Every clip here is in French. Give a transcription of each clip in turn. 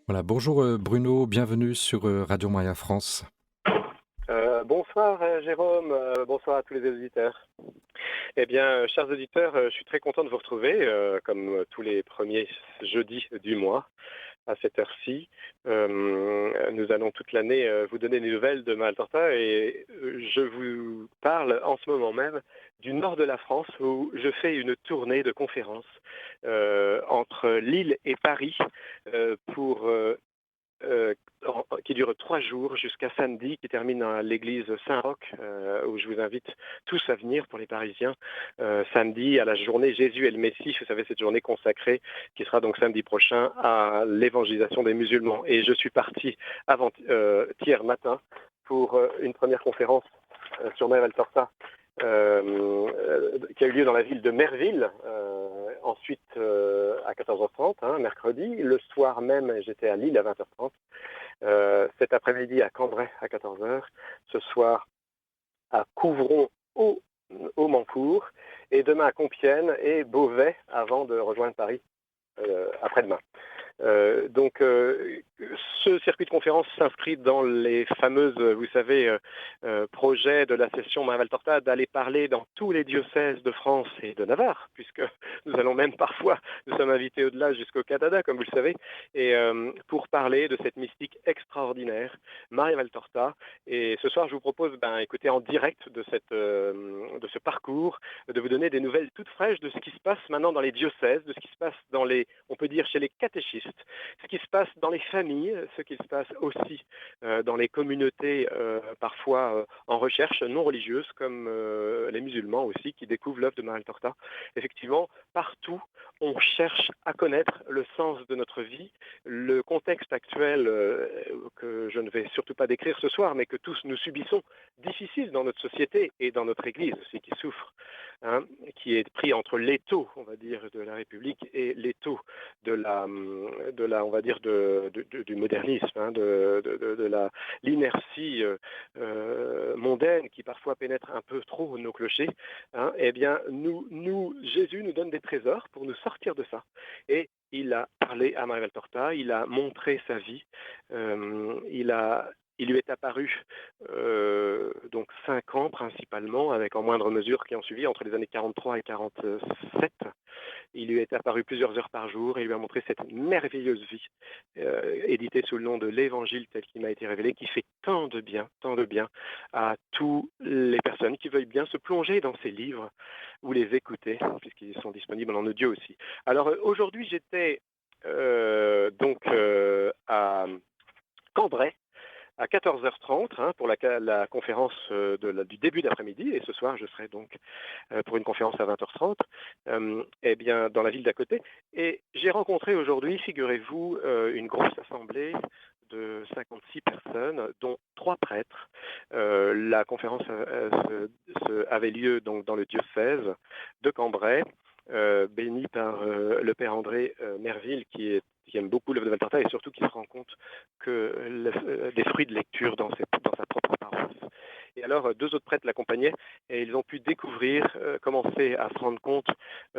Voilà, bonjour Bruno, bienvenue sur Radio Maria France. Bonsoir Jérôme, bonsoir à tous les auditeurs. Eh bien, chers auditeurs, je suis très content de vous retrouver, comme tous les premiers jeudis du mois, à cette heure-ci. Nous allons toute l'année vous donner des nouvelles de Maltorta et je vous parle en ce moment même du nord de la France où je fais une tournée de conférences entre Lille et Paris pour qui dure 3 jours jusqu'à samedi, qui termine à l'église Saint-Roch, où je vous invite tous à venir pour les Parisiens. Samedi, à la journée Jésus et le Messie, vous savez, cette journée consacrée qui sera donc samedi prochain à l'évangélisation des musulmans. Et je suis parti avant-hier matin pour une première conférence sur Mère El Torta qui a eu lieu dans la ville de Merville, ensuite à 14h30, mercredi. Le soir même, j'étais à Lille à 20h30. Cet après-midi à Cambrai à 14h. Ce soir à Couvron au Mancourt. Et demain à Compiègne et Beauvais avant de rejoindre Paris après-demain. Ce circuit de conférence s'inscrit dans les fameuses, vous savez, projets de la session Mère Valtorta d'aller parler dans tous les diocèses de France et de Navarre, puisque nous allons même parfois, nous sommes invités au-delà jusqu'au Canada, comme vous le savez, et pour parler de cette mystique extraordinaire, Maria Valtorta. Et ce soir, je vous propose, écoutez, en direct de ce parcours, de vous donner des nouvelles toutes fraîches de ce qui se passe maintenant dans les diocèses, de ce qui se passe dans on peut dire chez les catéchistes, ce qui se passe dans les familles, ce qui se passe aussi dans les communautés parfois en recherche non religieuse, comme les musulmans aussi, qui découvrent l'œuvre de Maria Torta. Effectivement, partout, on cherche à connaître le sens de notre vie, le contexte actuel que je ne vais surtout pas décrire ce soir, mais que tous nous subissons, difficile dans notre société et dans notre Église aussi, qui souffre, qui est pris entre l'étau, on va dire, de la République et l'étau de on va dire, du modernisme, de l'inertie mondaine qui parfois pénètre un peu trop nos clochers. Eh bien, Jésus nous donne des trésors pour nous sortir de ça. Et il a parlé à Maria Valtorta, il a montré sa vie, il lui est apparu donc 5 ans principalement, avec en moindre mesure qui ont suivi entre les années 43 et 47. Il lui est apparu plusieurs heures par jour et il lui a montré cette merveilleuse vie, éditée sous le nom de l'Évangile tel qu'il m'a été révélé, qui fait tant de bien à toutes les personnes qui veuillent bien se plonger dans ces livres ou les écouter, puisqu'ils sont disponibles en audio aussi. Alors aujourd'hui, j'étais à Cambrai, à 14h30 pour la conférence du début d'après-midi, et ce soir je serai donc pour une conférence à 20h30 dans la ville d'à côté. Et j'ai rencontré aujourd'hui, figurez-vous, une grosse assemblée de 56 personnes, dont 3 prêtres. La conférence avait lieu donc dans le diocèse de Cambrai, béni par le père André Merville, qui aime beaucoup l'œuvre de Valtorta et surtout qui se rend compte que des fruits de lecture dans sa propre paroisse. Et alors, 2 autres prêtres l'accompagnaient et ils ont pu découvrir, commencer à se rendre compte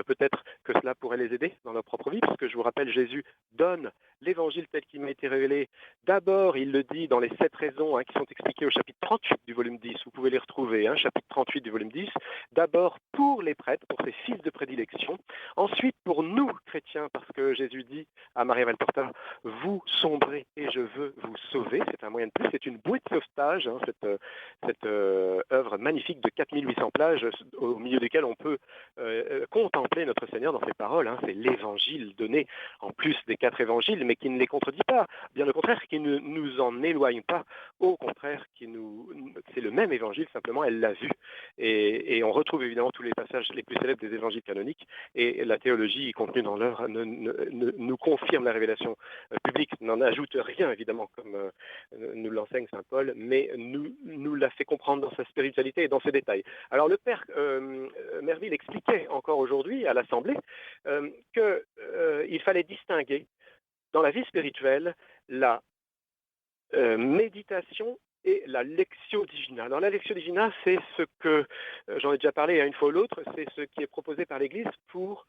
peut-être que cela pourrait les aider dans leur propre vie, parce que je vous rappelle, Jésus donne l'évangile tel qu'il m'a été révélé. D'abord, il le dit dans les 7 raisons qui sont expliquées au chapitre 38 du volume 10. Vous pouvez les retrouver, chapitre 38 du volume 10. D'abord pour les prêtres, pour ses fils de prédilection. Ensuite pour nous, chrétiens, parce que Jésus dit à Maria Valtorta, vous sombrez et je veux vous sauver. C'est un moyen de plus, c'est une bouée de sauvetage, cette œuvre magnifique de 4800 pages au milieu desquelles on peut contempler notre Seigneur dans ses paroles. C'est l'évangile donné en plus des 4 évangiles, mais qui ne les contredit pas, bien au contraire, qui ne nous en éloigne pas, au contraire, c'est le même évangile, simplement elle l'a vu. Et on retrouve évidemment tous les passages les plus célèbres des évangiles canoniques, et la théologie contenue dans l'œuvre nous confirme la révélation publique, n'en ajoute rien évidemment, comme nous l'enseigne saint Paul, mais nous la fait comprendre dans sa spiritualité et dans ses détails. Alors le père Merville expliquait encore aujourd'hui à l'Assemblée qu'il fallait distinguer dans la vie spirituelle la méditation et la lectio divina. Alors la lectio divina, c'est ce que, j'en ai déjà parlé une fois ou l'autre, c'est ce qui est proposé par l'Église pour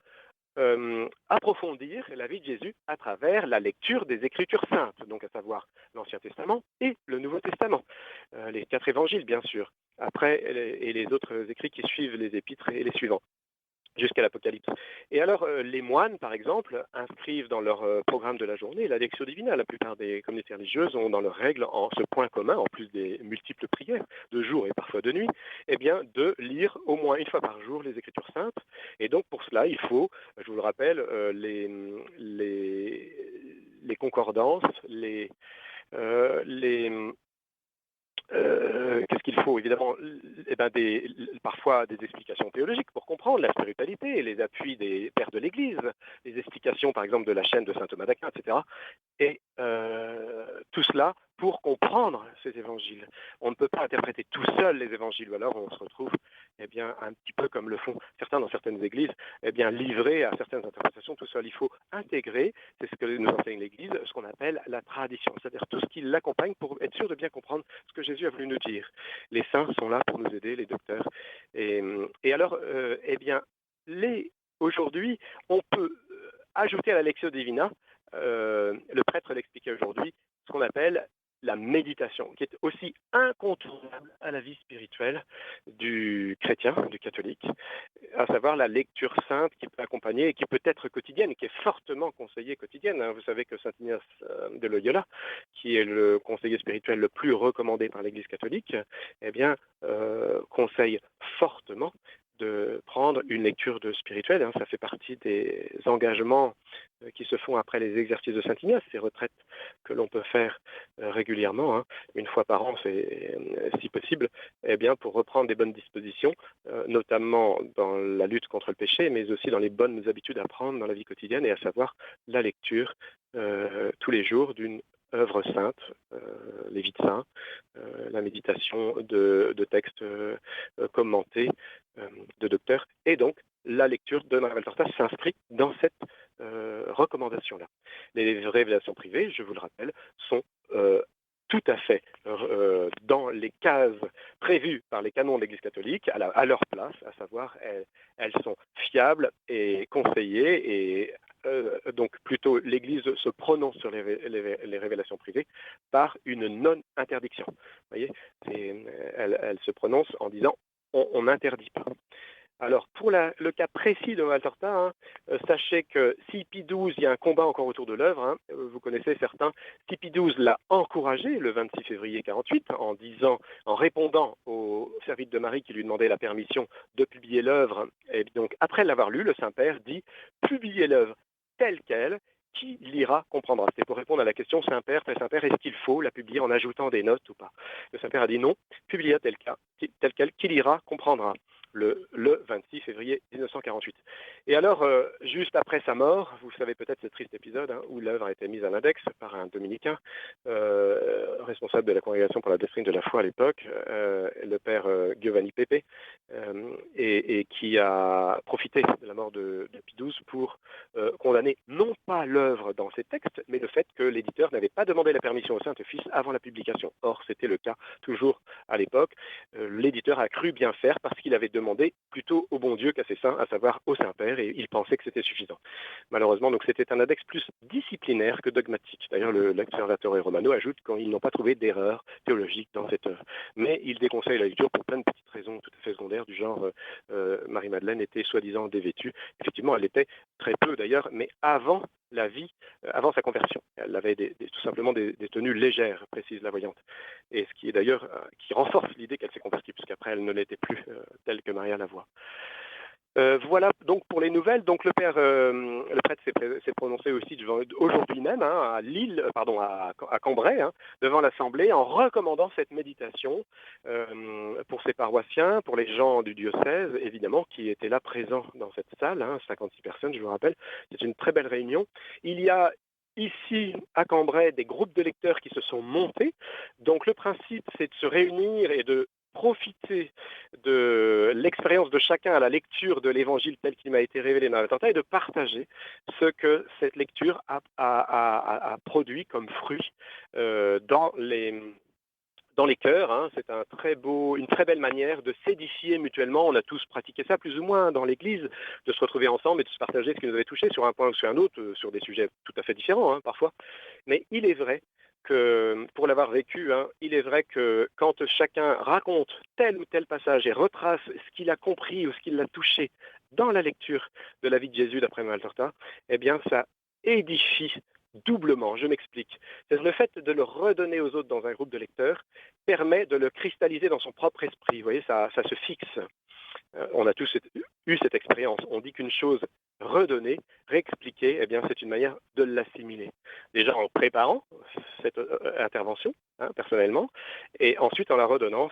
approfondir la vie de Jésus à travers la lecture des Écritures saintes, donc à savoir l'Ancien Testament et le Nouveau Testament, les 4 évangiles bien sûr, après et les autres écrits qui suivent les épîtres et les suivants jusqu'à l'Apocalypse. Et alors, les moines, par exemple, inscrivent dans leur programme de la journée la Lectio Divina. La plupart des communautés religieuses ont dans leurs règles ce point commun, en plus des multiples prières, de jour et parfois de nuit, eh bien, de lire au moins une fois par jour les Écritures saintes. Et donc, pour cela, il faut, je vous le rappelle, les concordances, les qu'est-ce qu'il faut? Évidemment, eh ben parfois des explications théologiques pour comprendre la spiritualité, les appuis des pères de l'Église, les explications par exemple de la chaîne de saint Thomas d'Aquin, etc. Et tout cela pour comprendre ces évangiles. On ne peut pas interpréter tout seul les évangiles, ou alors on se retrouve eh bien, un petit peu comme le font certains dans certaines églises, eh bien, livrés à certaines interprétations tout seul. Il faut intégrer, c'est ce que nous enseigne l'Église, ce qu'on appelle la tradition, c'est-à-dire tout ce qui l'accompagne pour être sûr de bien comprendre ce que Jésus a voulu nous dire. Les saints sont là pour nous aider, les docteurs. Et alors, eh bien, aujourd'hui, on peut ajouter à la Lectio Divina, le prêtre l'expliquait aujourd'hui, ce qu'on appelle la méditation, qui est aussi incontournable à la vie spirituelle du chrétien, du catholique, à savoir la lecture sainte qui peut accompagner et qui peut être quotidienne, qui est fortement conseillée quotidienne. Vous savez que saint Ignace de Loyola, qui est le conseiller spirituel le plus recommandé par l'Église catholique, eh bien, conseille fortement de prendre une lecture de spirituelle. Ça fait partie des engagements qui se font après les exercices de Saint Ignace, ces retraites que l'on peut faire régulièrement, une fois par an, c'est si possible, eh bien, pour reprendre des bonnes dispositions, notamment dans la lutte contre le péché, mais aussi dans les bonnes habitudes à prendre dans la vie quotidienne, et à savoir la lecture tous les jours d'une œuvre sainte, les vies de saints, la méditation de textes commentés de docteurs, et donc la lecture de Maria Valtorta s'inscrit dans cette recommandation-là. Les révélations privées, je vous le rappelle, sont tout à fait dans les cases prévues par les canons de l'Église catholique, à leur place, à savoir elles sont fiables et conseillées, et donc plutôt l'Église se prononce sur les révélations privées par une non-interdiction. Vous voyez, elle se prononce en disant on n'interdit pas. Alors, pour le cas précis de Valtorta, sachez que si Pie XII, il y a un combat encore autour de l'œuvre, vous connaissez certains, si Pie XII l'a encouragé le 26 février 1948 en répondant au servite de Marie qui lui demandait la permission de publier l'œuvre, et donc après l'avoir lu, le Saint-Père dit « Publiez l'œuvre telle qu'elle, qui lira comprendra ». C'était pour répondre à la question « Saint-Père, très Saint-Père, est-ce qu'il faut la publier en ajoutant des notes ou pas ?» Le Saint-Père a dit non, publiez telle qu'elle, qui lira comprendra. Le 26 février 1948. Et alors, juste après sa mort, vous savez peut-être ce triste épisode où l'œuvre a été mise à l'index par un dominicain, responsable de la Congrégation pour la doctrine de la foi à l'époque, le père Giovanni Pepe, et qui a profité de la mort de Pie XII pour condamner non pas l'œuvre dans ses textes, mais le fait que l'éditeur n'avait pas demandé la permission au Saint-Office avant la publication. Or, c'était le cas toujours à l'époque. L'éditeur a cru bien faire parce qu'il avait demandé plutôt au bon Dieu qu'à ses saints, à savoir au Saint-Père, et il pensait que c'était suffisant. Malheureusement, donc c'était un index plus disciplinaire que dogmatique. D'ailleurs, l'Observatore Romano ajoute qu'ils n'ont pas trouvé d'erreur théologique dans cette œuvre. Mais il déconseille la lecture pour plein de petites raisons tout à fait secondaires, du genre Marie-Madeleine était soi-disant dévêtue. Effectivement, elle l'était très peu d'ailleurs, mais avant la vie, avant sa conversion. Elle avait tout simplement des tenues légères, précise la voyante. Et ce qui est d'ailleurs, qui renforce l'idée qu'elle s'est convertie, puisqu'après elle ne l'était plus telle que Maria la voit. Voilà donc pour les nouvelles. Donc le prêtre s'est prononcé aussi aujourd'hui même à Lille, pardon, à Cambrai, devant l'Assemblée, en recommandant cette méditation pour ses paroissiens, pour les gens du diocèse, évidemment, qui étaient là présents dans cette salle, 56 personnes, je vous rappelle. C'est une très belle réunion. Il y a ici, à Cambrai, des groupes de lecteurs qui se sont montés. Donc le principe, c'est de se réunir et de profiter de l'expérience de chacun à la lecture de l'évangile tel qu'il m'a été révélé dans la Valtorta, et de partager ce que cette lecture a produit comme fruit dans dans les chœurs, hein, c'est une très belle manière de s'édifier mutuellement. On a tous pratiqué ça plus ou moins dans l'église, de se retrouver ensemble et de se partager ce qui nous avait touché sur un point ou sur un autre, sur des sujets tout à fait différents, hein, parfois. Mais il est vrai que, pour l'avoir vécu, hein, il est vrai que quand chacun raconte tel ou tel passage et retrace ce qu'il a compris ou ce qui l'a touché dans la lecture de la vie de Jésus d'après Maltorta, eh bien ça édifie doublement. Je m'explique. C'est le fait de le redonner aux autres dans un groupe de lecteurs permet de le cristalliser dans son propre esprit. Vous voyez, ça se fixe. On a tous eu cette expérience. On dit qu'une chose redonnée, réexpliquée, eh bien, c'est une manière de l'assimiler. Déjà en préparant cette intervention, hein, personnellement, et ensuite en la redonnant.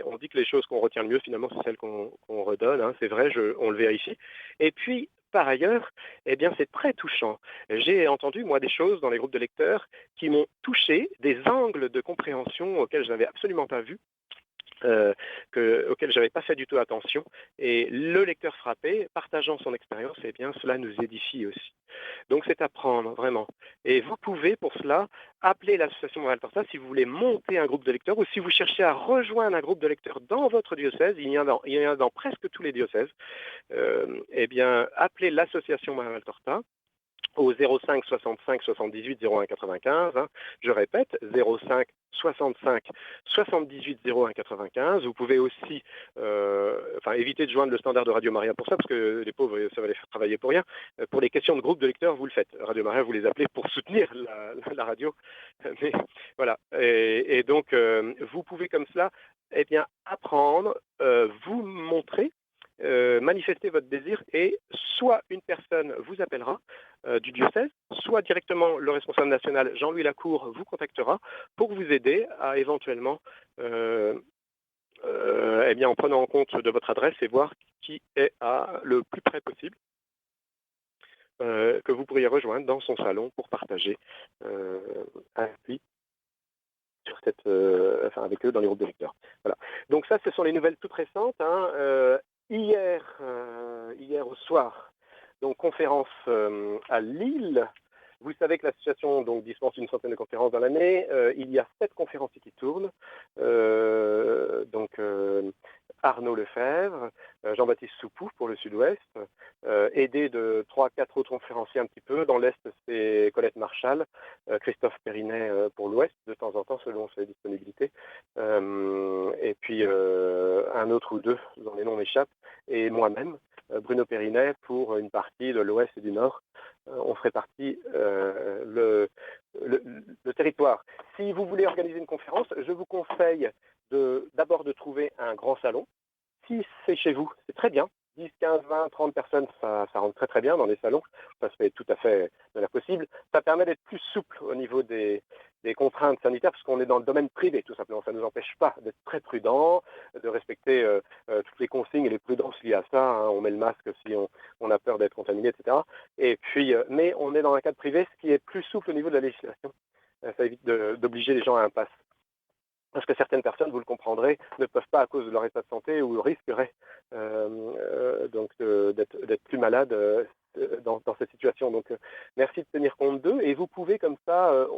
On dit que les choses qu'on retient le mieux, finalement, c'est celles qu'on redonne. Hein, c'est vrai, on le vérifie. Et puis, par ailleurs, eh bien, c'est très touchant. J'ai entendu, moi, des choses dans les groupes de lecteurs qui m'ont touché, des angles de compréhension auxquels je n'avais absolument pas vu, auquel je n'avais pas fait du tout attention. Et le lecteur frappé, partageant son expérience, eh bien, cela nous édifie aussi. Donc c'est à prendre, vraiment. Et vous pouvez, pour cela, appeler l'association Montréal Torta si vous voulez monter un groupe de lecteurs ou si vous cherchez à rejoindre un groupe de lecteurs dans votre diocèse. Il y en a dans presque tous les diocèses. Eh bien, appelez l'association Montréal Torta au 05 65 78 01 95. Hein. Je répète, 05 65 78 01 95. Vous pouvez aussi éviter de joindre le standard de Radio Maria pour ça, parce que les pauvres, ça va les faire travailler pour rien. Pour les questions de groupe de lecteurs, vous le faites. Radio Maria, vous les appelez pour soutenir la radio. Mais voilà. Et donc, vous pouvez comme cela eh bien, apprendre, vous montrer, manifester votre désir et soit une personne vous appellera du diocèse, soit directement le responsable national Jean-Louis Lacour vous contactera pour vous aider à éventuellement, eh bien, en prenant en compte de votre adresse et voir qui est le plus près possible, que vous pourriez rejoindre dans son salon pour partager avec lui sur avec eux dans les groupes de lecteurs. Voilà. Donc ça, ce sont les nouvelles toutes récentes. Hein. Hier au soir, donc conférence à Lille. Vous savez que l'association donc dispense une centaine de conférences dans l'année. Il y a 7 conférences qui tournent. Arnaud Lefebvre, Jean-Baptiste Soupou pour le sud-ouest, aidé de 3-4 autres conférenciers un petit peu. Dans l'est, c'est Colette Marchal, Christophe Périnet pour l'ouest, de temps en temps selon ses disponibilités. Et puis un autre ou deux, dont les noms m'échappent, et moi-même, Bruno Périnet, pour une partie de l'ouest et du nord. On ferait partie le territoire. Si vous voulez organiser une conférence, je vous conseille d'abord de trouver un grand salon. Si c'est chez vous, c'est très bien. 10, 15, 20, 30 personnes, ça rentre très très bien dans les salons. Ça se fait tout à fait de manière possible. Ça permet d'être plus souple au niveau des contraintes sanitaires, parce qu'on est dans le domaine privé, tout simplement. Ça ne nous empêche pas d'être très prudent, de respecter toutes les consignes et les prudences liées à ça. Hein. On met le masque si on a peur d'être contaminé, etc. Et puis, mais on est dans un cadre privé, ce qui est plus souple au niveau de la législation. Ça évite d'obliger les gens à un pass. Parce que certaines personnes, vous le comprendrez, ne peuvent pas à cause de leur état de santé ou risqueraient d'être plus malades dans cette situation. Donc, merci de tenir compte d'eux. Et vous pouvez comme ça,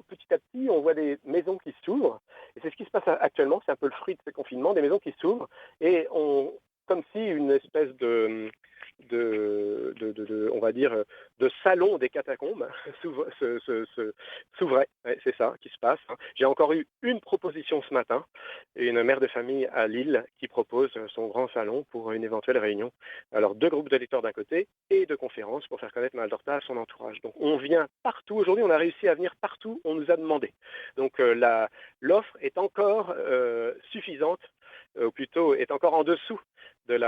petit à petit, on voit des maisons qui s'ouvrent. Et c'est ce qui se passe actuellement. C'est un peu le fruit de ces confinements, des maisons qui s'ouvrent. Et comme si une espèce on va dire, de salon des catacombes s'ouvrait. Ouais, c'est ça qui se passe. J'ai encore eu une proposition ce matin, une mère de famille à Lille qui propose son grand salon pour une éventuelle réunion. Alors 2 groupes de lecteurs d'un côté et 2 conférences pour faire connaître Montréal Torta à son entourage. Donc on vient partout. Aujourd'hui, on a réussi à venir partout. On nous a demandé. Donc l'offre est encore suffisante, ou plutôt est encore en dessous de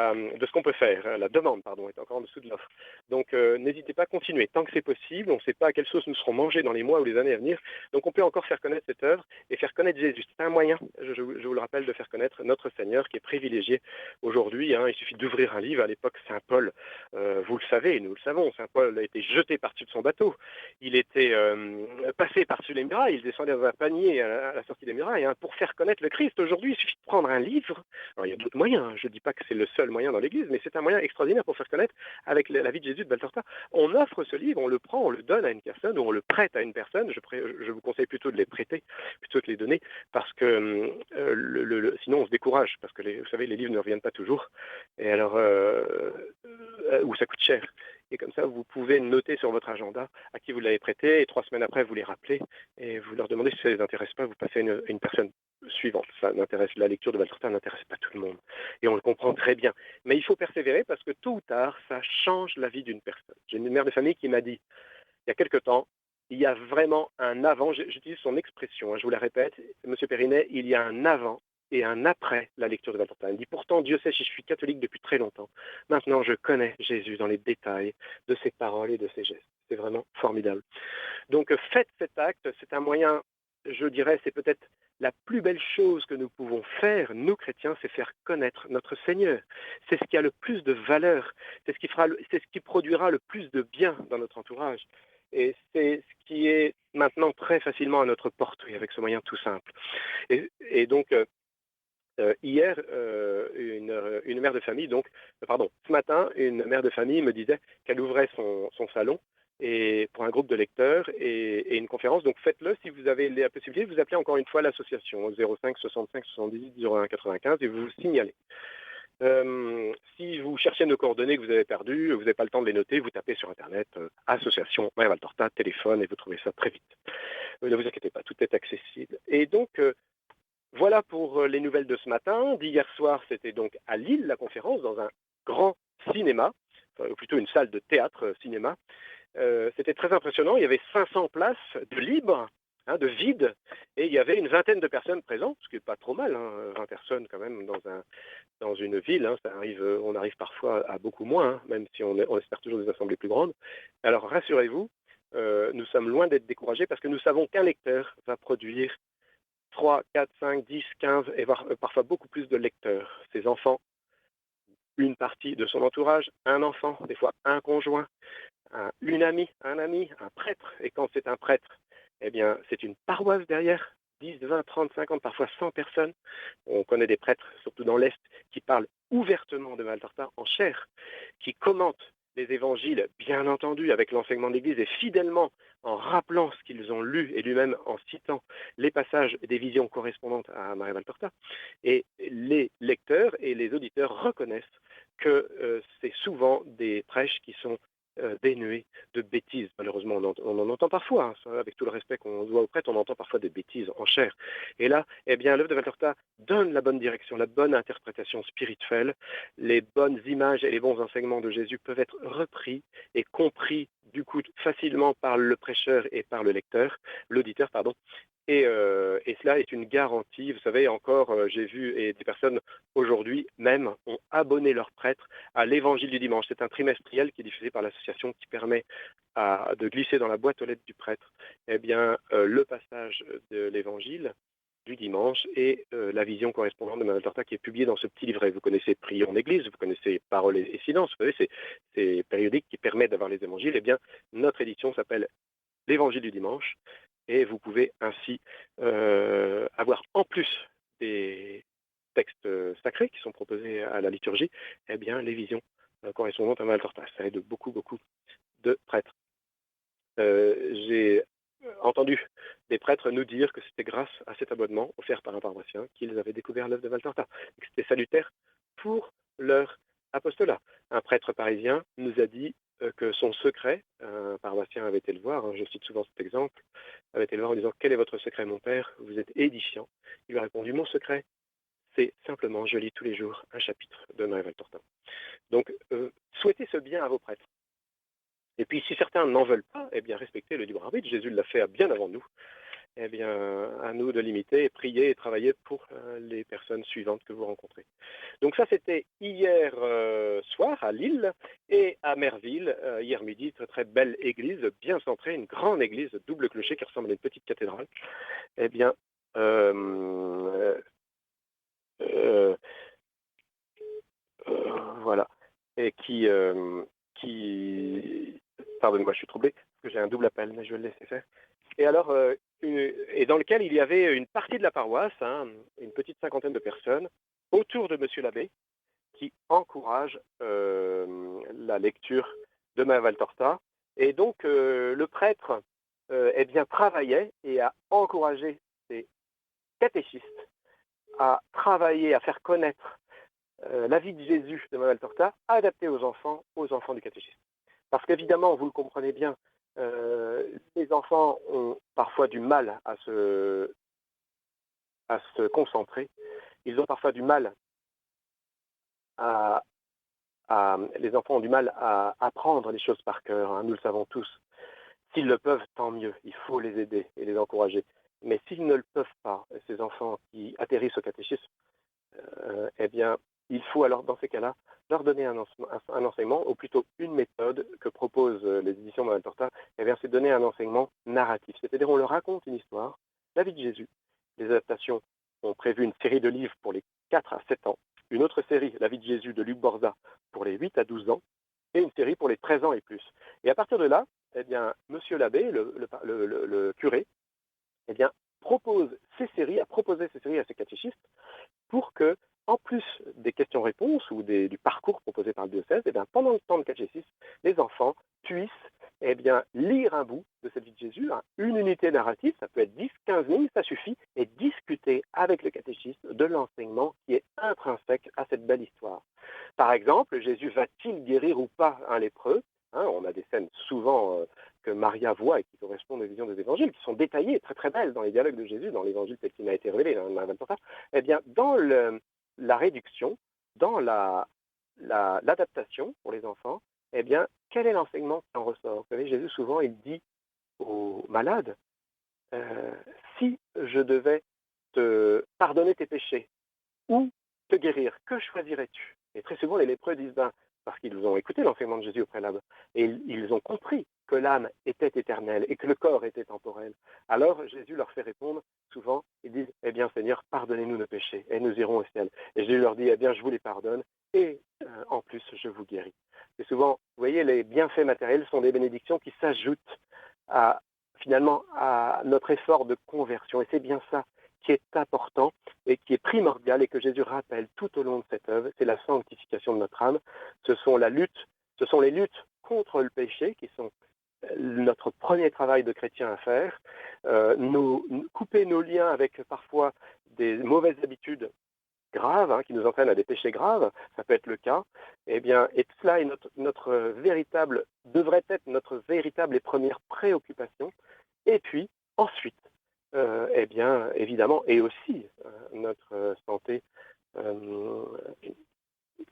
ce qu'on peut faire. La demande, est encore en dessous de l'offre. Donc, n'hésitez pas à continuer. Tant que c'est possible, on ne sait pas à quelle sauce nous serons mangés dans les mois ou les années à venir. Donc, on peut encore faire connaître cette œuvre et faire connaître Jésus. C'est un moyen, je vous le rappelle, de faire connaître notre Seigneur qui est privilégié aujourd'hui. Hein. Il suffit d'ouvrir un livre. À l'époque, Saint Paul, vous le savez, nous le savons, Saint Paul a été jeté par-dessus de son bateau. Il était passé par-dessus les murailles. Il descendait dans un panier à la sortie des murailles. Hein. Pour faire connaître le Christ, aujourd'hui, il suffit de prendre un livre. Alors, il y a d'autres moyens. Je ne dis pas que c'est le seul moyen dans l'Église, mais c'est un moyen extraordinaire pour faire connaître avec la vie de Jésus de Valtorta. On offre ce livre, on le prend, on le donne à une personne, ou on le prête à une personne. Je vous conseille plutôt de les prêter, plutôt que de les donner, parce que sinon on se décourage, parce que vous savez, les livres ne reviennent pas toujours, et alors, ou ça coûte cher. Et comme ça, vous pouvez noter sur votre agenda à qui vous l'avez prêté, et 3 semaines après, vous les rappelez, et vous leur demandez si ça ne les intéresse pas, vous passez à une personne suivante. La lecture de Valtorta n'intéresse pas tout le monde. Et on le comprend très bien. Mais il faut persévérer parce que tôt ou tard, ça change la vie d'une personne. J'ai une mère de famille qui m'a dit, il y a quelque temps, il y a vraiment un avant, j'utilise son expression, je vous la répète, Monsieur Périnet, il y a un avant et un après la lecture de Valtorta. Elle dit, pourtant, Dieu sait si je suis catholique depuis très longtemps. Maintenant, je connais Jésus dans les détails de ses paroles et de ses gestes. C'est vraiment formidable. Donc, faites cet acte. C'est un moyen, je dirais, c'est peut-être la plus belle chose que nous pouvons faire, nous chrétiens, c'est faire connaître notre Seigneur. C'est ce qui a le plus de valeur. C'est ce qui produira le plus de bien dans notre entourage. Et c'est ce qui est maintenant très facilement à notre portée avec ce moyen tout simple. Et donc, hier, une mère de famille, ce matin, une mère de famille me disait qu'elle ouvrait son salon et pour un groupe de lecteurs et une conférence. Donc faites-le si vous avez la possibilité. Vous appelez encore une fois l'association au 05 65 78 01 95 et vous vous signalez. Si vous cherchez nos coordonnées que vous avez perdues, vous n'avez pas le temps de les noter, vous tapez sur Internet association Maria Valtorta, téléphone et vous trouvez ça très vite. Ne vous inquiétez pas, tout est accessible. Et donc, voilà pour les nouvelles de ce matin. D'hier soir, c'était donc à Lille, la conférence, dans un grand cinéma, ou plutôt une salle de théâtre cinéma. C'était très impressionnant. Il y avait 500 places de libre, de vide, et il y avait une vingtaine de personnes présentes, ce qui n'est pas trop mal, 20 personnes quand même dans une ville. On arrive parfois à beaucoup moins, même si on espère toujours des assemblées plus grandes. Alors rassurez-vous, nous sommes loin d'être découragés parce que nous savons qu'un lecteur va produire 3, 4, 5, 10, 15 et parfois beaucoup plus de lecteurs. Ses enfants, une partie de son entourage, un enfant, des fois un conjoint, une amie, un ami, un prêtre. Et quand c'est un prêtre, eh bien, c'est une paroisse derrière, 10, 20, 30, 50, parfois 100 personnes. On connaît des prêtres, surtout dans l'Est, qui parlent ouvertement de Valtorta en chair, qui commentent les évangiles, bien entendu, avec l'enseignement de l'Église et fidèlement en rappelant ce qu'ils ont lu et lui-même en citant les passages des visions correspondantes à Maria Valtorta. Et les lecteurs et les auditeurs reconnaissent que c'est souvent des prêches qui sont dénués de bêtises. Malheureusement, on en entend parfois, avec tout le respect qu'on doit aux prêtres, on entend parfois des bêtises en chair. Et là, eh bien, l'œuvre de Valtorta donne la bonne direction, la bonne interprétation spirituelle. Les bonnes images et les bons enseignements de Jésus peuvent être repris et compris du coup facilement par le prêcheur et par l'auditeur, pardon. Et cela est une garantie. Vous savez, encore, j'ai vu, et des personnes aujourd'hui même ont abonné leurs prêtres à l'Évangile du dimanche. C'est un trimestriel qui est diffusé par l'association qui permet de glisser dans la boîte aux lettres du prêtre le passage de l'Évangile du dimanche et la vision correspondante de Maria Valtorta qui est publiée dans ce petit livret. Vous connaissez Prions en Église, vous connaissez Paroles et Silence, vous savez, c'est périodique qui permet d'avoir les évangiles. Eh bien, notre édition s'appelle l'Évangile du dimanche et vous pouvez ainsi avoir en plus des textes sacrés qui sont proposés à la liturgie, eh bien, les visions correspondantes à Maria Valtorta. Ça aide beaucoup, beaucoup de prêtres. J'ai entendu des prêtres nous dire que c'était grâce à cet abonnement offert par un paroissien qu'ils avaient découvert l'œuvre de Valtorta, et que c'était salutaire pour leur apostolat. Un prêtre parisien nous a dit que son secret, un paroissien avait été le voir, je cite souvent cet exemple, avait été le voir en disant « Quel est votre secret, mon père? Vous êtes édifiant. » Il lui a répondu « Mon secret, c'est simplement, je lis tous les jours un chapitre de Maria Valtorta. » Donc, souhaitez ce bien à vos prêtres. Et puis, si certains n'en veulent pas, eh bien, respectez le libre arbitre. Jésus l'a fait bien avant nous. Eh bien, à nous de l'imiter, prier et travailler pour les personnes suivantes que vous rencontrez. Donc ça, c'était hier soir à Lille et à Merville, hier midi, très très belle église, bien centrée, une grande église double clocher qui ressemble à une petite cathédrale. Eh bien, voilà, et qui pardonnez-moi, je suis troublé, parce que j'ai un double appel, mais je vais le laisser faire. Et alors, et dans lequel il y avait une partie de la paroisse, une petite cinquantaine de personnes, autour de Monsieur l'abbé, qui encourage la lecture de Maya Valtorta. Et donc, le prêtre eh bien, travaillait et a encouragé ses catéchistes à travailler, à faire connaître la vie de Jésus de Maya Valtorta, adaptée aux enfants du catéchisme. Parce qu'évidemment, vous le comprenez bien, les enfants ont parfois du mal à se concentrer. Ils ont parfois du mal à, les enfants ont du mal à apprendre les choses par cœur, hein, nous le savons tous. S'ils le peuvent, tant mieux, il faut les aider et les encourager. Mais s'ils ne le peuvent pas, ces enfants qui atterrissent au catéchisme, eh bien, il faut alors, dans ces cas-là, leur donner un enseignement, ou plutôt une méthode que proposent les éditions Maya Valtorta, eh bien, c'est donner un enseignement narratif. C'est-à-dire, on leur raconte une histoire, la vie de Jésus. Les adaptations ont prévu une série de livres pour les 4 à 7 ans, une autre série, La vie de Jésus de Luc Borza, pour les 8 à 12 ans, et une série pour les 13 ans et plus. Et à partir de là, eh bien, monsieur l'abbé, le curé, eh bien, a proposé ces séries à ses catéchistes pour que, en plus des questions-réponses ou du parcours proposé par le diocèse, eh bien, pendant le temps de catéchisme, les enfants puissent eh bien, lire un bout de cette vie de Jésus, hein, une unité narrative, ça peut être 10-15 lignes, ça suffit, et discuter avec le catéchiste de l'enseignement qui est intrinsèque à cette belle histoire. Par exemple, Jésus va-t-il guérir ou pas un lépreux, hein, on a des scènes souvent que Maria voit et qui correspondent aux visions des évangiles, qui sont détaillées, très très belles dans les dialogues de Jésus, dans l'évangile tel qu'il m'a été révélé, dans eh bien, dans la réduction, dans l'adaptation pour les enfants, eh bien, quel est l'enseignement qui en ressort? Vous savez, Jésus, souvent, il dit aux malades, si je devais te pardonner tes péchés ou te guérir, que choisirais-tu? Et très souvent, les lépreux disent, parce qu'ils ont écouté l'enseignement de Jésus au préalable, et ils ont compris que l'âme était éternelle et que le corps était temporel. Alors Jésus leur fait répondre, souvent, ils disent, eh bien Seigneur, pardonnez-nous nos péchés, et nous irons au ciel. Et Jésus leur dit, eh bien je vous les pardonne, et en plus je vous guéris. Et souvent, vous voyez, les bienfaits matériels sont des bénédictions qui s'ajoutent finalement à notre effort de conversion. Et c'est bien ça qui est important et qui est primordial et que Jésus rappelle tout au long de cette œuvre, c'est la sanctification de notre âme. Ce sont les luttes contre le péché qui sont notre premier travail de chrétien à faire, couper nos liens avec parfois des mauvaises habitudes graves, hein, qui nous entraînent à des péchés graves, ça peut être le cas, eh bien, et cela est devrait être notre véritable et première préoccupation. Et puis, ensuite, eh bien, évidemment, et aussi notre santé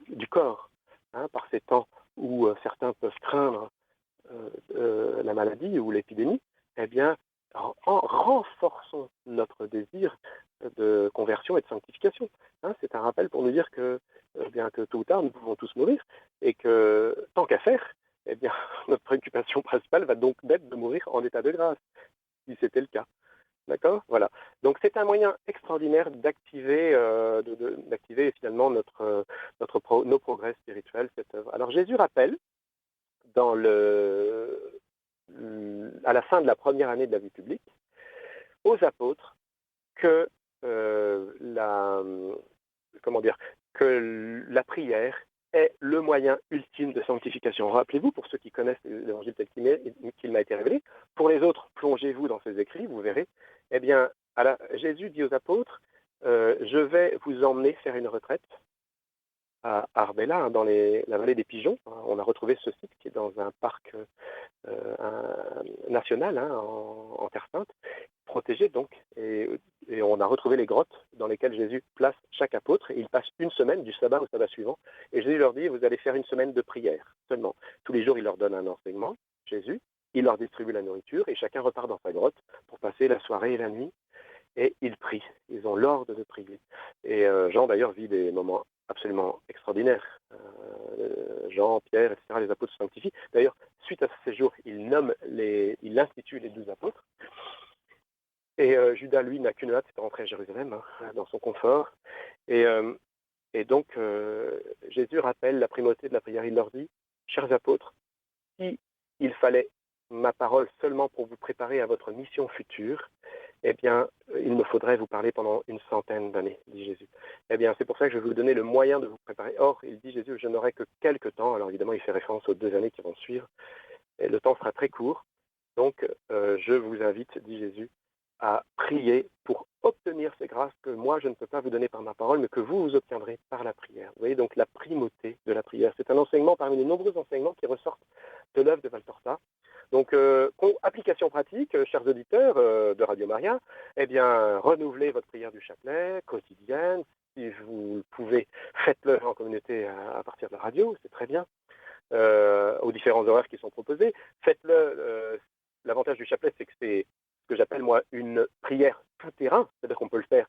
du corps, hein, par ces temps où certains peuvent craindre la maladie ou l'épidémie, eh bien, renforçons notre désir de conversion et de sanctification. Hein, c'est un rappel pour nous dire que, bien que tôt ou tard, nous pouvons tous mourir et que, tant qu'à faire, eh bien, notre préoccupation principale va donc être de mourir en état de grâce, si c'était le cas. D'accord? Voilà. Donc c'est un moyen extraordinaire d'activer finalement nos progrès spirituels, cette œuvre. Alors Jésus rappelle à la fin de la première année de la vie publique aux apôtres que la prière est le moyen ultime de sanctification. Rappelez-vous, pour ceux qui connaissent l'évangile tel qu'il m'a été révélé, pour les autres, plongez-vous dans ses écrits, vous verrez, eh bien, Jésus dit aux apôtres, je vais vous emmener faire une retraite à Arbella, hein, dans la vallée des Pigeons. On a retrouvé ce site qui est dans un parc national, hein, en Terre Sainte, protégé donc, et on a retrouvé les grottes dans lesquelles Jésus place chaque apôtre, et il passe une semaine, du sabbat au sabbat suivant, et Jésus leur dit, vous allez faire une semaine de prière seulement. Tous les jours, il leur donne un enseignement, Jésus, il leur distribue la nourriture, et chacun repart dans sa grotte pour passer la soirée et la nuit, et ils prient, ils ont l'ordre de prier. Et Jean d'ailleurs vit des moments absolument extraordinaires. Jean, Pierre, etc., les apôtres se sanctifient. D'ailleurs, suite à ce séjour, il institue les 12 apôtres. Et Judas, lui, n'a qu'une hâte, c'est de rentrer à Jérusalem, hein, dans son confort. Et donc, Jésus rappelle la primauté de la prière. Il leur dit, chers apôtres, si il fallait ma parole seulement pour vous préparer à votre mission future, eh bien, il me faudrait vous parler pendant une centaine d'années, dit Jésus. Eh bien, c'est pour ça que je vais vous donner le moyen de vous préparer. Or, il dit Jésus, je n'aurai que quelques temps. Alors évidemment, il fait référence aux 2 années qui vont suivre, et le temps sera très court. Donc, je vous invite, dit Jésus, à prier pour obtenir ces grâces que moi, je ne peux pas vous donner par ma parole, mais que vous obtiendrez par la prière. Vous voyez, donc la primauté de la prière. C'est un enseignement parmi les nombreux enseignements qui ressortent de l'œuvre de Valtorta. Donc, application pratique, chers auditeurs de Radio Maria, eh bien, renouvelez votre prière du chapelet quotidienne. Si vous le pouvez, faites-le en communauté à partir de la radio, c'est très bien. Aux différents horaires qui sont proposés. Faites-le. L'avantage du chapelet, c'est que c'est ce que j'appelle, moi, une prière tout-terrain. C'est-à-dire qu'on peut le faire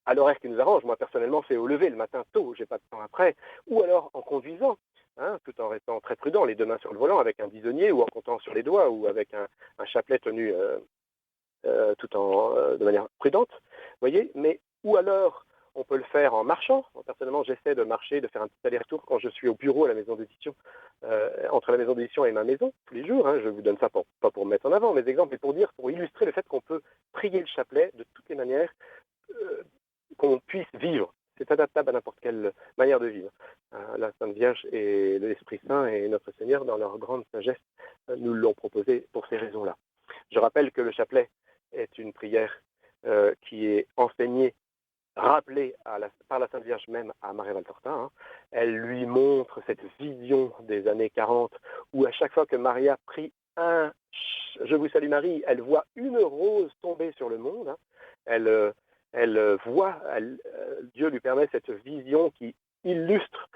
à l'horaire qui nous arrange. Moi, personnellement, c'est au lever, le matin tôt, j'ai pas de temps après. Ou alors en conduisant, tout en restant très prudent, les 2 mains sur le volant, avec un bisonnier, ou en comptant sur les doigts, ou avec un chapelet tenu de manière prudente. Vous voyez. Mais, ou alors, on peut le faire en marchant. Personnellement, j'essaie de marcher, de faire un petit aller-retour quand je suis au bureau à la maison d'édition, entre la maison d'édition et ma maison, tous les jours. Je vous donne ça pas pour me mettre en avant mes exemples, mais pour illustrer le fait qu'on peut prier le chapelet de toutes les manières qu'on puisse vivre. C'est adaptable à n'importe quelle manière de vivre. La Sainte Vierge et l'Esprit Saint et notre Seigneur, dans leur grande sagesse, nous l'ont proposé pour ces raisons-là. Je rappelle que le chapelet est une prière qui est enseignée, rappelée par la Sainte Vierge même à Maria Valtorta. Elle lui montre cette vision des années 40 où à chaque fois que Maria prie un « Je vous salue Marie », elle voit une rose tomber sur le monde. Elle voit, Dieu lui permet cette vision qui illustre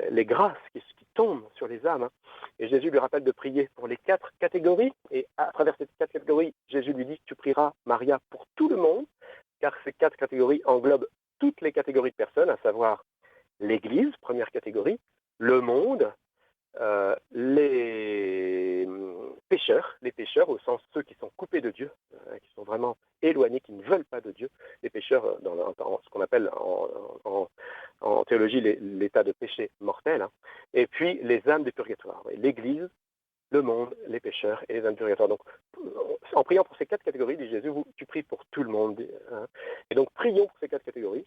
les grâces qui tombent sur les âmes. Et Jésus lui rappelle de prier pour les 4 catégories. Et à travers ces 4 catégories, Jésus lui dit « Tu prieras, Maria, pour tout le monde », car ces 4 catégories englobent toutes les catégories de personnes, à savoir l'Église, première catégorie, le monde, les pécheurs au sens ceux qui sont coupés de Dieu, qui sont vraiment éloignés, qui ne veulent pas de Dieu, les pécheurs dans ce qu'on appelle en théologie l'état de péché mortel, et puis les âmes du purgatoire, l'Église, le monde, les pécheurs et les âmes du purgatoire. Donc, en priant pour ces 4 catégories, dit Jésus, tu pries pour tout le monde. Et donc, prions pour ces 4 catégories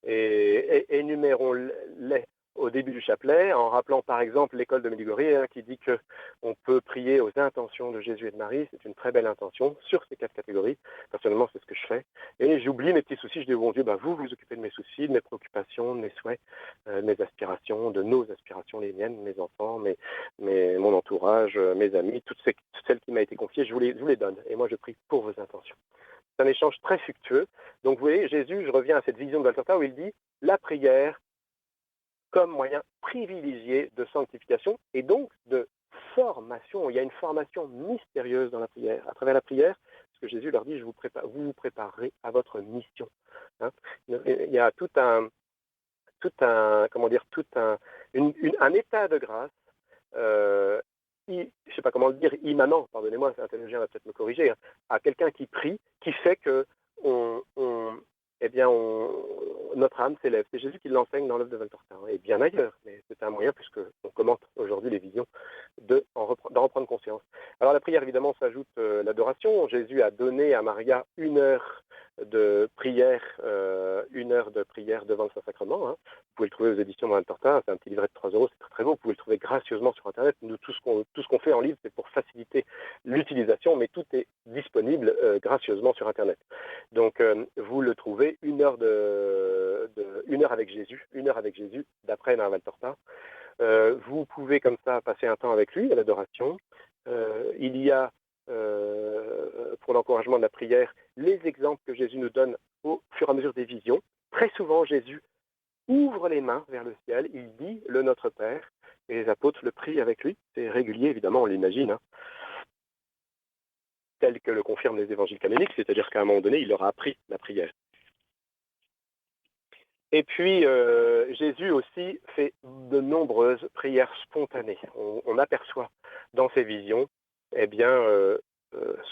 et énumérons-les au début du chapelet, en rappelant par exemple l'école de Medjugorje qui dit qu'on peut prier aux intentions de Jésus et de Marie. C'est une très belle intention sur ces 4 catégories. Personnellement, c'est ce que je fais. Et j'oublie mes petits soucis. Je dis, bon Dieu, vous vous occupez de mes soucis, de mes préoccupations, de mes souhaits, de mes aspirations, de nos aspirations, les miennes, mes enfants, mon entourage, mes amis, toutes celles qui m'ont été confiées, je vous les donne. Et moi, je prie pour vos intentions. C'est un échange très fructueux. Donc, vous voyez, Jésus, je reviens à cette vision de Valtorta où il dit la prière comme moyen privilégié de sanctification et donc de formation. Il y a une formation mystérieuse dans la prière. À travers la prière, ce que Jésus leur dit, vous vous préparerez à votre mission. Il y a tout un état de grâce, je ne sais pas comment le dire, immanent, pardonnez-moi, un théologien va peut-être me corriger, à quelqu'un qui prie, qui fait que notre âme s'élève. C'est Jésus qui l'enseigne dans l'œuvre de Valtorta, et bien ailleurs, mais c'est un moyen, puisqu'on commente aujourd'hui les visions, d'en reprendre conscience. Alors la prière, évidemment, s'ajoute l'adoration. Jésus a donné à Maria 1 heure de prière, devant le Saint-Sacrement. Vous pouvez le trouver aux éditions de Valtorta, c'est un petit livret de 3 €, c'est très très beau, vous pouvez le trouver gracieusement sur Internet. Nous, tout ce qu'on fait en livre, c'est pour faciliter l'utilisation, mais tout est disponible gracieusement sur Internet. Donc, vous le trouvez 1 heure avec Jésus, 1 heure avec Jésus, d'après Maria Valtorta. Vous pouvez comme ça passer un temps avec lui à l'adoration. Il y a, pour l'encouragement de la prière, les exemples que Jésus nous donne au fur et à mesure des visions. Très souvent, Jésus ouvre les mains vers le ciel, il dit le Notre Père, et les apôtres le prient avec lui. C'est régulier, évidemment, on l'imagine, tel que le confirment les évangiles canoniques, c'est-à-dire qu'à un moment donné, il leur a appris la prière. Et puis, Jésus aussi fait de nombreuses prières spontanées. On aperçoit dans ses visions,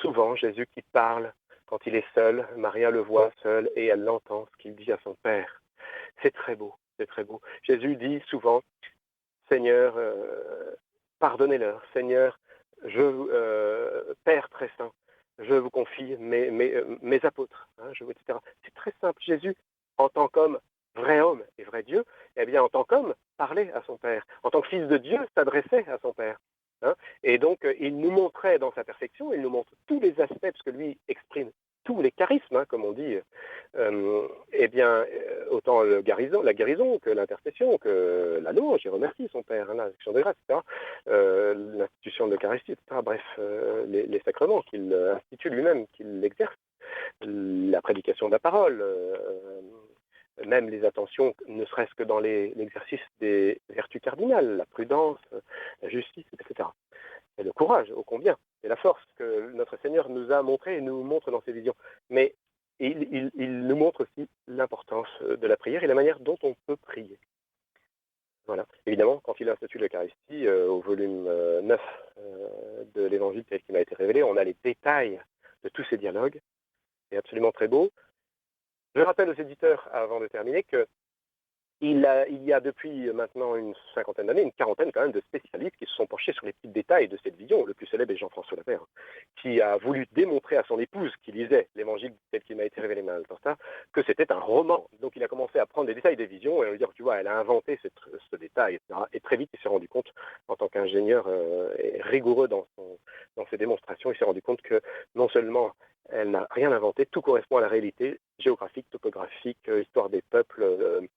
souvent Jésus qui parle quand il est seul. Maria le voit seul et elle l'entend, ce qu'il dit à son Père. C'est très beau, c'est très beau. Jésus dit souvent, Seigneur, pardonnez-leur. Seigneur, Père très saint, je vous confie mes apôtres, hein, etc. C'est très simple. Jésus, en tant qu'homme, vrai homme et vrai Dieu, eh bien, en tant qu'homme, parlait à son Père. En tant que fils de Dieu, s'adressait à son Père. Hein. Et donc, il nous montrait dans sa perfection, il nous montre tous les aspects, parce que lui exprime tous les charismes, hein, comme on dit, eh bien, autant la guérison que l'intercession, que la louange, il remercie son Père, hein, l'action de grâce, etc. L'institution de l'Eucharistie, etc. Bref, les sacrements qu'il institue lui-même, qu'il exerce, la prédication de la parole, même les attentions, ne serait-ce que dans l'exercice des vertus cardinales, la prudence, la justice, etc. Et le courage, ô combien, et la force que notre Seigneur nous a montré et nous montre dans ses visions. Mais il nous montre aussi l'importance de la prière et la manière dont on peut prier. Voilà. Évidemment, quand il institue l'Eucharistie, au volume 9 de l'Évangile tel qu'il m'a été révélé, on a les détails de tous ces dialogues. C'est absolument très beau. Je rappelle aux éditeurs, avant de terminer, que il y a depuis maintenant une cinquantaine d'années, une quarantaine quand même de spécialistes qui se sont penchés sur les petits détails de cette vision. Le plus célèbre est Jean-François Lapère, qui a voulu démontrer à son épouse, qui lisait l'Évangile tel qu'il m'a été révélé Maltorta, que c'était un roman. Donc il a commencé à prendre les détails des visions et à lui dire, tu vois, elle a inventé ce détail, etc. Et très vite, il s'est rendu compte, en tant qu'ingénieur et rigoureux dans ses démonstrations, il s'est rendu compte que non seulement elle n'a rien inventé, tout correspond à la réalité géographique, topographique, histoire des peuples,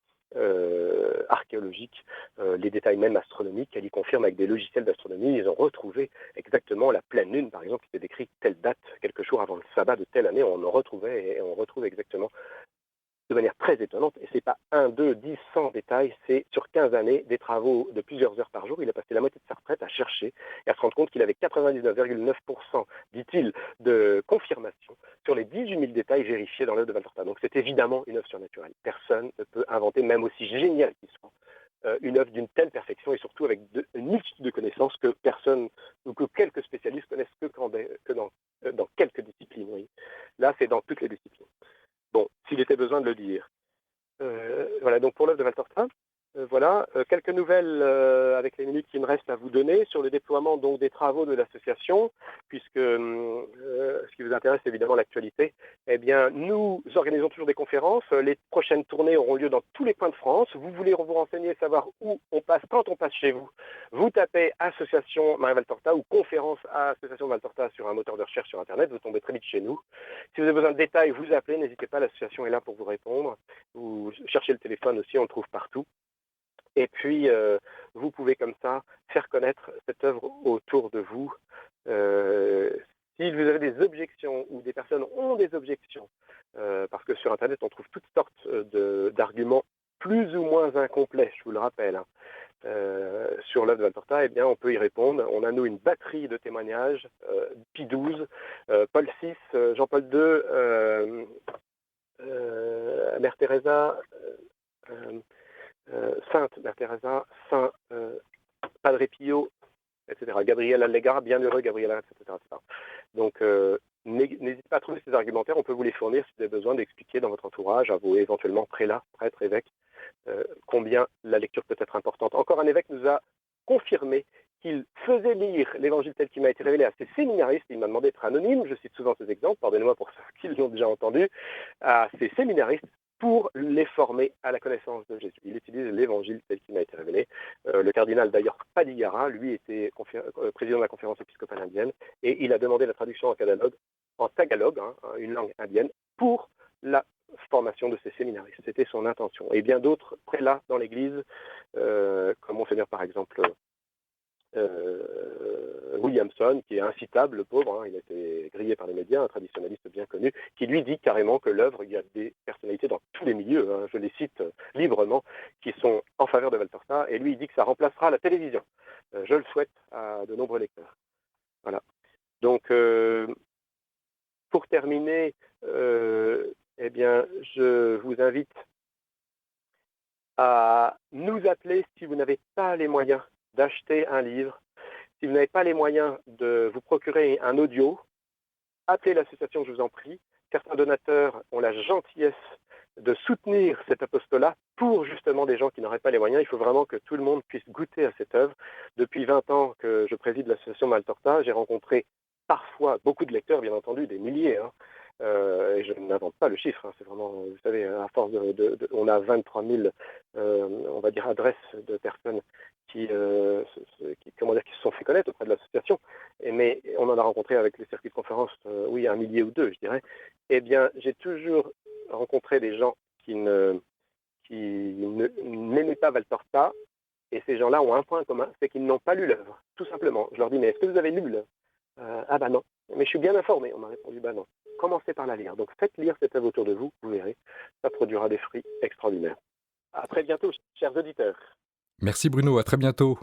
archéologiques, les détails même astronomiques. Elle y confirme avec des logiciels d'astronomie. Ils ont retrouvé exactement la pleine lune, par exemple, qui était décrite telle date, quelques jours avant le sabbat de telle année. On en retrouvait et on retrouve exactement de manière très étonnante. Et c'est pas 1, 2, 10, 100 détails, c'est sur 15 années, des travaux de plusieurs heures par jour. Il a passé la moitié de sa retraite à chercher et à se rendre compte qu'il avait 99,9%, dit-il, de confirmation sur les 18 000 détails vérifiés dans l'œuvre de Valtorta. Donc c'est évidemment une œuvre surnaturelle. Personne ne peut inventer, même aussi génial qu'il soit, une œuvre d'une telle perfection et surtout avec une multitude de connaissances que personne ou que quelques spécialistes connaissent que dans quelques disciplines. Oui. Là, c'est dans toutes les disciplines. Bon, s'il était besoin de le dire. Voilà, donc pour l'œuvre de Valtorta, voilà, quelques nouvelles avec les minutes qui me restent à vous donner sur le déploiement donc des travaux de l'association, puisque ce qui vous intéresse c'est évidemment l'actualité. Eh bien, nous organisons toujours des conférences. Les prochaines tournées auront lieu dans tous les coins de France. Vous voulez vous renseigner, savoir où on passe, quand on passe chez vous, vous tapez Association Maria Valtorta ou conférence à Association Valtorta sur un moteur de recherche sur Internet, vous tombez très vite chez nous. Si vous avez besoin de détails, vous appelez, n'hésitez pas, l'association est là pour vous répondre. Vous cherchez le téléphone aussi, on le trouve partout. Et puis, vous pouvez comme ça faire connaître cette œuvre autour de vous. Si vous avez des objections ou des personnes ont des objections, parce que sur Internet, on trouve toutes sortes d'arguments plus ou moins incomplets, je vous le rappelle, hein, sur l'œuvre de Valtorta, eh bien, on peut y répondre. On a, nous, une batterie de témoignages, Pie XII, Paul VI, Jean-Paul II, Mère Teresa, Sainte Mère Teresa, Saint Padre Pio, etc. Gabriel Allegara, bienheureux Gabriel, etc. Donc, n'hésitez pas à trouver ces argumentaires. On peut vous les fournir si vous avez besoin d'expliquer dans votre entourage, à vos éventuellement prélats, prêtres, évêques, combien la lecture peut être importante. Encore un évêque nous a confirmé qu'il faisait lire l'évangile tel qu'il m'a été révélé à ses séminaristes. Il m'a demandé d'être anonyme, je cite souvent ces exemples, pardonnez-moi pour ceux qui l'ont déjà entendu, à ses séminaristes pour les former à la connaissance de Jésus. Il utilise l'évangile tel qu'il m'a été révélé. Le cardinal d'ailleurs Padigara, lui, était président de la conférence épiscopale indienne, et il a demandé la traduction en tagalog, hein, une langue indienne, pour la formation de ces séminaristes. C'était son intention. Et bien d'autres prélats dans l'Église, comme Monseigneur par exemple Williamson, qui est incitable, le pauvre, hein, il a été grillé par les médias, un traditionnaliste bien connu, qui lui dit carrément que l'œuvre, il y a des personnalités dans tous les milieux, hein, je les cite librement, qui sont en faveur de Valtorta, et lui il dit que ça remplacera la télévision. Je le souhaite à de nombreux lecteurs. Voilà. Donc, pour terminer, eh bien, je vous invite à nous appeler si vous n'avez pas les moyens d'acheter un livre. Si vous n'avez pas les moyens de vous procurer un audio, appelez l'association, je vous en prie. Certains donateurs ont la gentillesse de soutenir cet apostolat pour justement des gens qui n'auraient pas les moyens. Il faut vraiment que tout le monde puisse goûter à cette œuvre. Depuis 20 ans que je préside l'association Maltorta, j'ai rencontré parfois beaucoup de lecteurs, bien entendu, des milliers, hein. Et je n'invente pas le chiffre, hein, c'est vraiment, vous savez, à force on a 23 000, on va dire, adresses de personnes comment dire, qui se sont fait connaître auprès de l'association. Mais on en a rencontré avec les circuits de conférences, oui, un millier ou deux, je dirais. Eh bien, j'ai toujours rencontré des gens qui n'aimaient pas Valtorta, et ces gens-là ont un point commun, c'est qu'ils n'ont pas lu l'œuvre, tout simplement. Je leur dis, mais est-ce que vous avez lu l'œuvre? Ah bah non, mais je suis bien informé. On m'a répondu, bah non. Commencez par la lire. Donc faites lire cette œuvre autour de vous, vous verrez, ça produira des fruits extraordinaires. À très bientôt, chers auditeurs. Merci Bruno, à très bientôt.